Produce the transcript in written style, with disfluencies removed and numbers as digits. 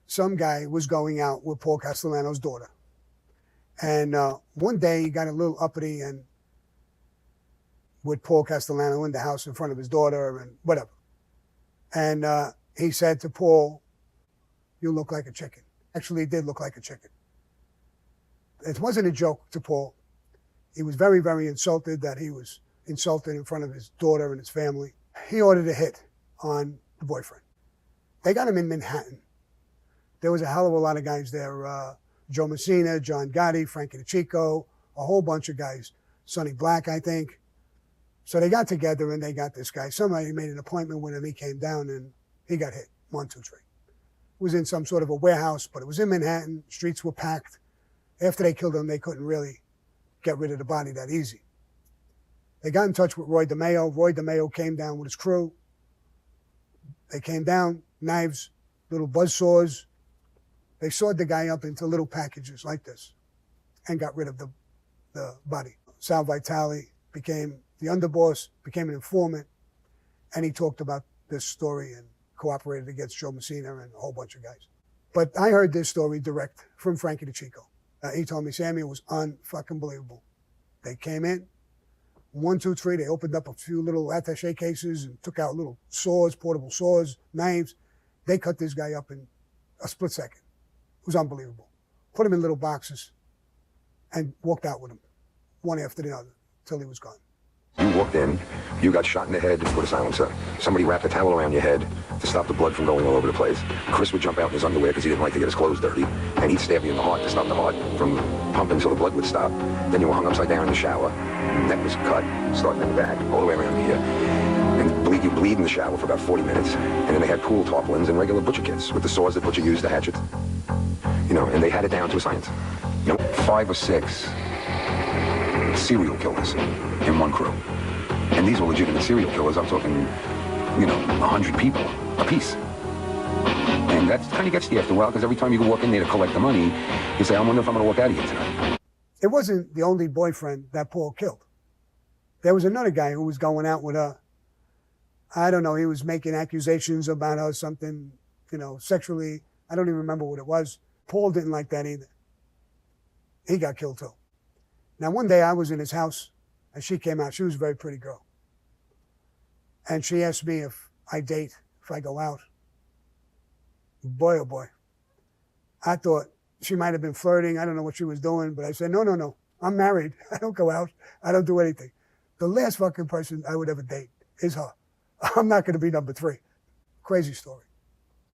some guy was going out with Paul Castellano's daughter. And one day he got a little uppity and with Paul Castellano in the house in front of his daughter and whatever. And he said to Paul, "You look like a chicken." Actually, he did look like a chicken. It wasn't a joke to Paul. He was very, very insulted that he was insulted in front of his daughter and his family. He ordered a hit on the boyfriend. They got him in Manhattan. There was a hell of a lot of guys there. Joe Messina, John Gotti, Frankie DeChico, a whole bunch of guys. Sonny Black, I think. So they got together and they got this guy. Somebody made an appointment with him. He came down and he got hit. 1, 2, 3. It was in some sort of a warehouse, but it was in Manhattan. Streets were packed. After they killed him, they couldn't really get rid of the body that easy. They got in touch with Roy DeMeo. Roy DeMeo came down with his crew. They came down, knives, little buzzsaws. They sawed the guy up into little packages like this and got rid of the body. Sal Vitale became the underboss, became an informant, and he talked about this story and cooperated against Joe Messina and a whole bunch of guys. But I heard this story direct from Frankie DeChico. He told me, "Sammy, it was unfucking believable. They came in, 1, 2, 3, they opened up a few little attaché cases and took out little saws, portable saws, knives. They cut this guy up in a split second. It was unbelievable. Put him in little boxes and walked out with him, one after the other, till he was gone." You walked in, you got shot in the head with a silencer. Somebody wrapped a towel around your head to stop the blood from going all over the place. Chris would jump out in his underwear because he didn't like to get his clothes dirty, and he'd stab you in the heart to stop the heart from pumping so the blood would stop. Then you were hung upside down in the shower. Neck was cut, starting in the back, all the way around here. And you bleed in the shower for about 40 minutes. And then they had pool tarpaulins and regular butcher kits with the saws that butcher used to hatch it. You know, and they had it down to a science. You know, 5 or 6 serial killers in one crew. And these were legitimate serial killers. I'm talking, you know, 100 people apiece. And that kind of gets to you after a while, because every time you walk in there to collect the money, you say, "I wonder if I'm going to walk out of here tonight." It wasn't the only boyfriend that Paul killed. There was another guy who was going out with her. I don't know, he was making accusations about her, something, you know, sexually. I don't even remember what it was. Paul didn't like that either. He got killed too. Now, one day I was in his house and she came out. She was a very pretty girl. And she asked me if I date, if I go out. Boy, oh boy. I thought she might have been flirting. I don't know what she was doing, but I said, no. I'm married. I don't go out. I don't do anything. The last fucking person I would ever date is her. I'm not going to be number 3. Crazy story.